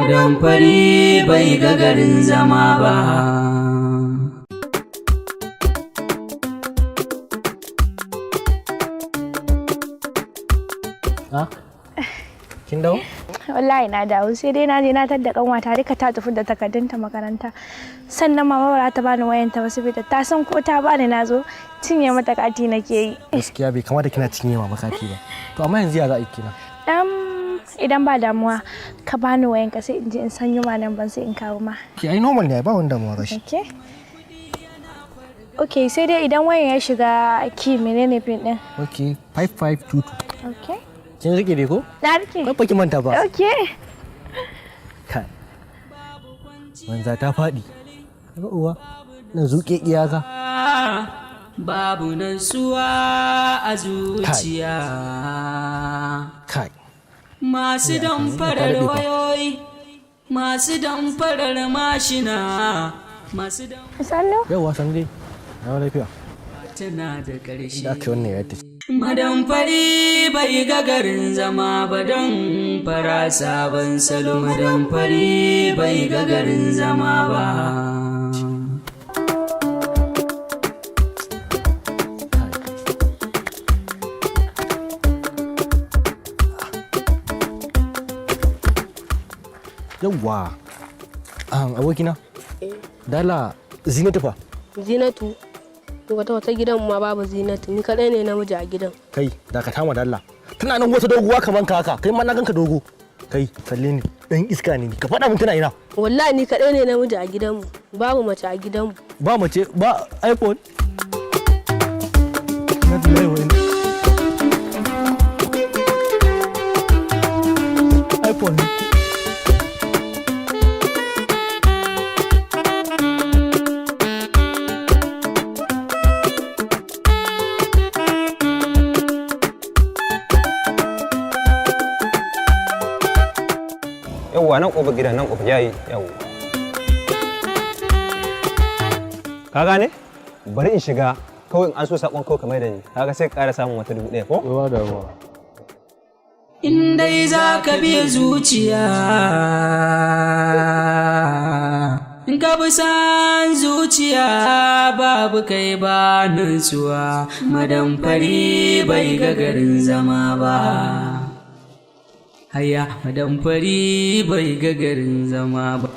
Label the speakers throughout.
Speaker 1: madan fari bai ga garin zama ba.
Speaker 2: Kin dawo?
Speaker 3: Wallahi na dawo, sai dai na je na tadda kanwata duka ta tafi da takardunta makaranta. Sannan mama ba ta bani wayanta ba saboda ta san ko ta bani na zo cinye mata kati nake yi.
Speaker 2: Gaskiya bai kamata kina cinye mama kati ba. To amma yanzu ya za a yi kina?
Speaker 3: Idan ba damuwa ka bani wayanka sai in je in sanyo ma nan ban sai in kawo ma.
Speaker 2: Ki ai normal ne ba wani damuwa gashi.
Speaker 3: Okay, sai dai idan wayan ya shiga ki menene pin din?
Speaker 2: Okay, 5522.
Speaker 3: Okay.
Speaker 2: Kin rike dai ko?
Speaker 3: Na rike.
Speaker 2: Ba ki manta ba.
Speaker 3: Okay.
Speaker 2: Kai. Manza ta faɗi. Ga uwa na zuke iyaka.
Speaker 1: Babu nasuwa a zuciya.
Speaker 2: Kai.
Speaker 1: Masu damfarar wayoyi, masu damfarar mashina, masu damfarar...
Speaker 3: Sannu?
Speaker 2: Yawwa san dai. Na lafiya.
Speaker 1: Tana da ƙarshe.
Speaker 2: Da aka wannan ya tafi.
Speaker 1: Madan fari bai ga garin zama ba don fara sabon salo. Madan fari bai ga garin zama ba.
Speaker 2: Yawwa. Abokina. Dala Zinatu fa.
Speaker 4: Zinatu. Wata gidan ma babu Zinatu, ni kadai ne namiji a gidan.
Speaker 2: Kai, da ka tama dalla. Tana nan wata doguwa kaman ka haka, kai ma na ganka dogo. Kai, kalle ni, dan iska ne. Ka faɗa mun tana ina.
Speaker 4: Wallahi ni kadai ne namiji a gidanmu, babu mace a gidanmu.
Speaker 2: Ba mace, ba iPhone. iPhone.
Speaker 5: Yawwa nan ƙofar gidan nan ƙofar yayi yawwa. Ka gane? Bari in shiga kawai in an so saƙon kawai kamar da ni. Kaga sai ƙara samun wata 1000 ko?
Speaker 2: Yawa da yawa.
Speaker 1: In dai za ka bi zuciya, in ka bi san zuciya babu kai ba nutsuwa. Madan fari bai ga garin zama ba. Haya, madan fari bai ga garin zama ba.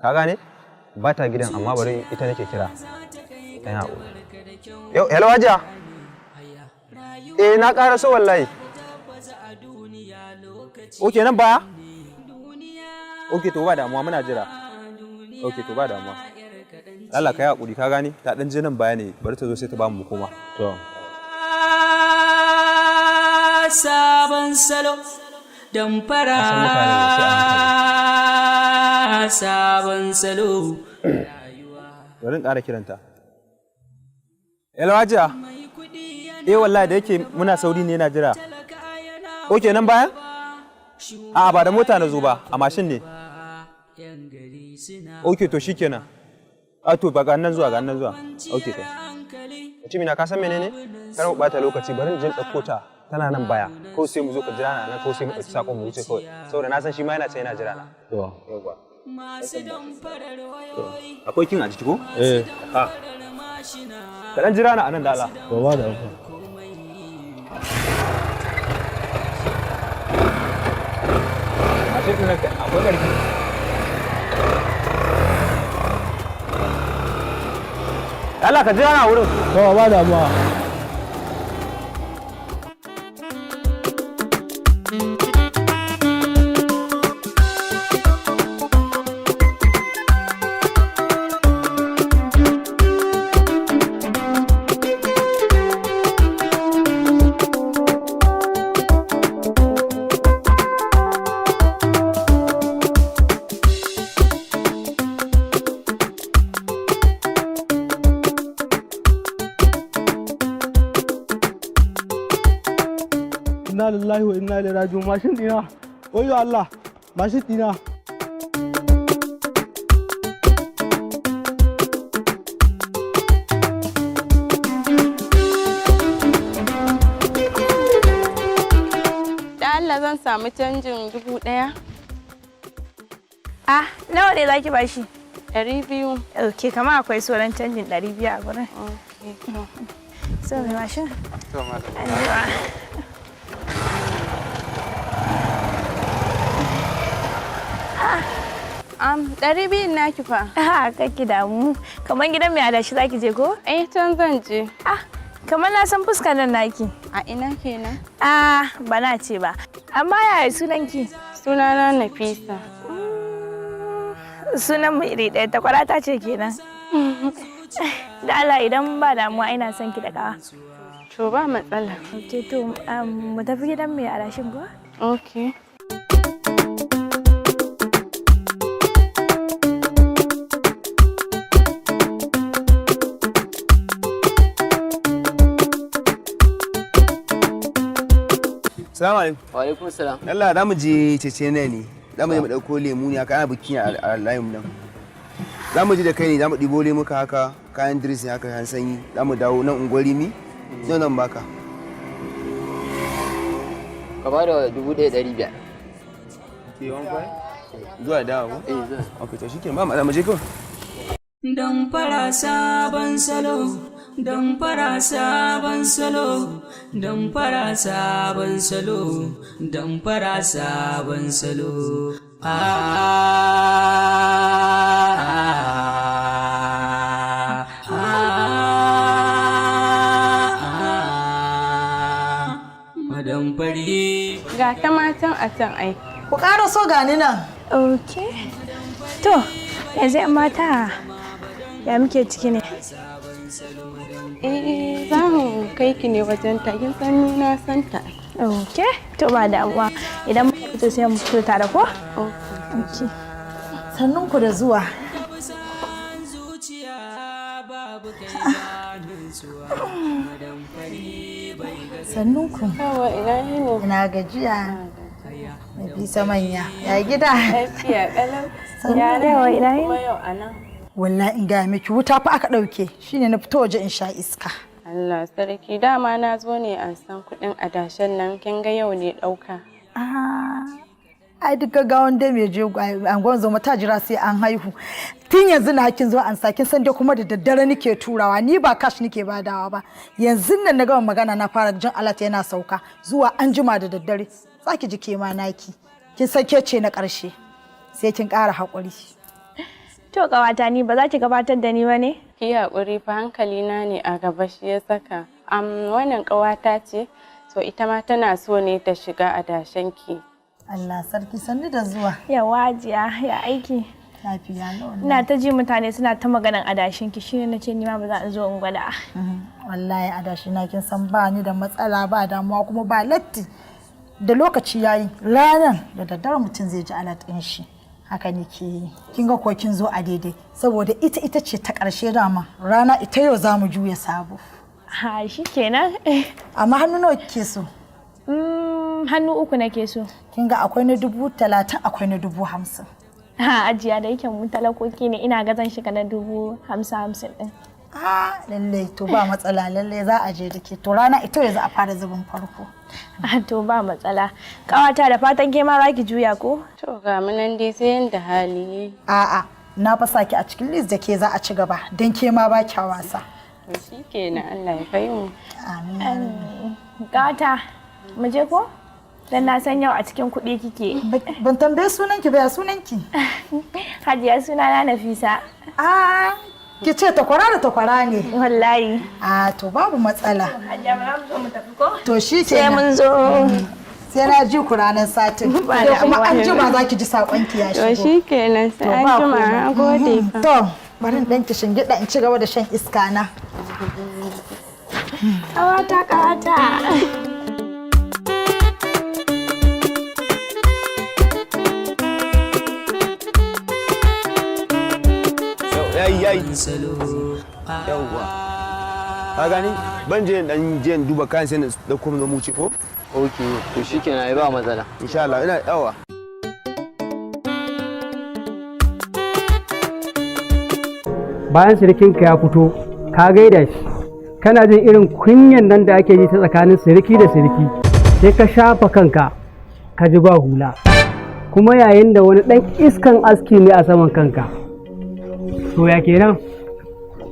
Speaker 5: Ka gane? Ba ta gidan amma bari ita nake kira. Ɗan haƙuri. Yau, hello Hajiya? Na ƙara so wallahi. Oke nan baya? Oke to ba damuwa muna jira. Oke to ba damuwa. Allah ka yi haƙuri ka gane? Ta ɗan je nan baya ne bari ta zo sai ta ba mu koma. To.
Speaker 1: Sabon salo. Damfara sabon salo.
Speaker 5: Bari in ƙara kiranta. Hello Hajiya? Wallahi da yake muna sauri ne na jira. Oke nan baya? A'a ba da mota na zo ba, a mashin ne. Oke to shikenan. A to ba ga nan zuwa ga nan zuwa. Oke to. Mutumina ka san menene? Kar mu bata lokaci bari in je ɗauko ta. Tana nan baya ko sai mu zo ka jira na nan ko sai mu ɗauki sakon mu wuce kawai saboda na san shi ma yana ce yana jira na. To yawa. Akwai kin a ciki ko? Ha. Ka dan jira na anan da Allah.
Speaker 2: To ba da ku.
Speaker 5: Ashe din nan akwai ƙarfi. Allah ka jira na wurin.
Speaker 2: To ba da mu. Inna lillahi wa inna ilaihi raji'un. Mashin dina. Oyo Allah. Mashin dina.
Speaker 6: Da Allah zan samu canjin 1000.
Speaker 3: Ah, nawa ne zaki bashi?
Speaker 4: 200.
Speaker 3: Ok, kama akwai sauran canjin 200 a gurin.
Speaker 4: Okay.
Speaker 3: So, mai mashin?
Speaker 5: To malam.
Speaker 4: Ɗari biyun naki fa.
Speaker 3: Ah, kake damu. Kamar gidan mai adashi zaki je ko?
Speaker 4: Can zan je.
Speaker 3: Ah, kamar na san fuskar nan naki.
Speaker 4: A ina kenan?
Speaker 3: Ah, ba na ce ba. Amma yaya sunanki?
Speaker 4: Sunana Nafisa.
Speaker 3: Sunan mu iri ɗaya, takwarata ce kenan. Da Allah idan ba damuwa ina son ki da kawa.
Speaker 4: To ba matsala.
Speaker 3: Ok, to mu tafi gidan mai adashin ko?
Speaker 4: Okay.
Speaker 5: Salamu alaikum.
Speaker 6: Wa alaikum salam.
Speaker 5: Allah za mu je cece ne ne. Za mu je mu ɗauko lemu ne haka ana biki a layin nan. Za mu je da kai ne za mu ɗibo lemuka haka kayan diris ne haka kayan sanyi. Za mu dawo nan unguwar Rimi. Nan baka.
Speaker 6: Ka ba da 1,500.
Speaker 5: Ke wani kwai? Zuwa dawo ko?
Speaker 6: Zuwa.
Speaker 5: Ok, to shi ke ba mu je kawai.
Speaker 1: Dan fara sabon salo, dan fara sabon salo, dan fara sabon salo, dan fara sabon salo. Madan fari.
Speaker 4: Ga ta matan a can ai.
Speaker 7: Ku ƙara so gani nan.
Speaker 3: Ok. To, yanzu yan mata ya muke ciki ne?
Speaker 4: Za mu kai ki ne wajen ta. Kin san ni na san ta.
Speaker 3: Ok, to ba damuwa. Idan muka fito sai mu fito tare ko? Ok.
Speaker 7: Sannun ku da zuwa. Sannun ku.
Speaker 4: Yawa ina ne?
Speaker 7: Ina gajiya. Nafisa manya. Ya gida.
Speaker 4: Lafiya ƙalau.
Speaker 3: Ya rewa ina yi?
Speaker 4: Kuma yau a nan.
Speaker 7: Wallahi in ga miki wuta fa aka ɗauke. Shine na fito waje in sha iska.
Speaker 4: Allah sarki dama na zo ne a san kuɗin adashen nan kin ga yau ne ɗauka.
Speaker 7: Ai duk gaggawan dai mai je angon zo mata jira sai an haihu. Tun yanzu na kin zo an sakin san dai kuma da daddare nake turawa ni ba cash nake badawa ba. Yanzu nan na gama magana na fara jin alat yana sauka zuwa an jima da daddare. Zaki ji ke ma naki. Kin sake ce na ƙarshe. Sai kin ƙara haƙuri.
Speaker 3: To kawata ni ba za ki gabatar da ni ba ne?
Speaker 4: Ki haƙuri fa hankali na ne a gaba shi ya saka. Wannan ƙawata ce so ita ma tana so ne ta shiga adashen ki.
Speaker 7: Allah sarki sanni da zuwa.
Speaker 3: Yawa jiya ya aiki.
Speaker 7: Lafiya lau.
Speaker 3: Ina ta ji mutane suna ta maganan adashin ki shine nace ni ma ba za in zo in gwada.
Speaker 7: Wallahi adashi na kin san ba ni da matsala ba damuwa kuma ba latti. Da lokaci yayi ranan da daddare mutum zai ji alat ɗin shi. Haka nake yi. Kin ga ko kin zo a daidai saboda ita ce ta ƙarshe dama rana ita yau za mu juya sabo.
Speaker 3: Ha shikenan.
Speaker 7: Amma hannu nawa kike so?
Speaker 3: Hannu uku nake so.
Speaker 7: Kin ga akwai na 30,000 akwai na 50,000.
Speaker 3: Ha ajiya da yake mun talakoki ne ina ga zan shiga na 50,000 din.
Speaker 7: Lalle to ba matsala lalle za a je dake to rana ita yau za a fara zubin farko.
Speaker 3: To ba matsala. Kawata da fatan ke ma za ki juya ko?
Speaker 4: To ga mu nan dai sai yanda hali.
Speaker 7: A'a na fa saki a cikin list da ke za a ci gaba don ke ma ba kya wasa.
Speaker 4: To shikenan Allah ya kai mu.
Speaker 7: Amin.
Speaker 3: Kawata mu je ko? Dan na san yau a cikin kuɗi kike.
Speaker 7: Ban tambaye sunanki ba ya sunanki?
Speaker 3: Hajiya sunana Nafisa.
Speaker 7: Ki ce takwara da takwara ne.
Speaker 3: Wallahi.
Speaker 7: To babu matsala.
Speaker 3: Hajiya ba mu zo mu tafi ko?
Speaker 7: To shi
Speaker 3: Sai mun zo.
Speaker 7: Sai na ji ku ranar satin. Sai kuma an jima za ki ji sakonki ya shigo.
Speaker 4: To shikenan sai an jima na gode fa.
Speaker 7: To bari in danki shingida in ci gaba da shan iska na.
Speaker 3: Kawata.
Speaker 5: Yayi yawwa ka gani ban je dan duba kayan sai da kuma zo mu ce ko
Speaker 6: Okay, to shikenan ai ba matsala.
Speaker 5: insha Allah ina yawa
Speaker 8: bayan sirikinka ya fito ka gaida shi kana jin irin kunyan nan da ake yi ta tsakanin siriki da siriki sai ka shafa kanka ka ji ba hula kuma yayin da wani ɗan iskan aski ne a saman kanka. To ya kenan?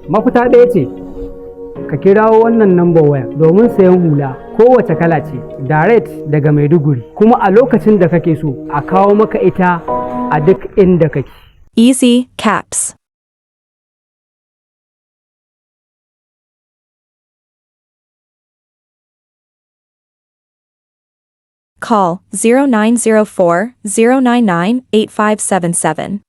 Speaker 8: Mafita ɗaya ce, ka kirawo wannan number waya domin sayan hula kowace kala ce, direct daga Maiduguri, kuma a lokacin da kake so a kawo maka ita a duk inda kake.
Speaker 9: Easy Caps. Call 0904 099 8577.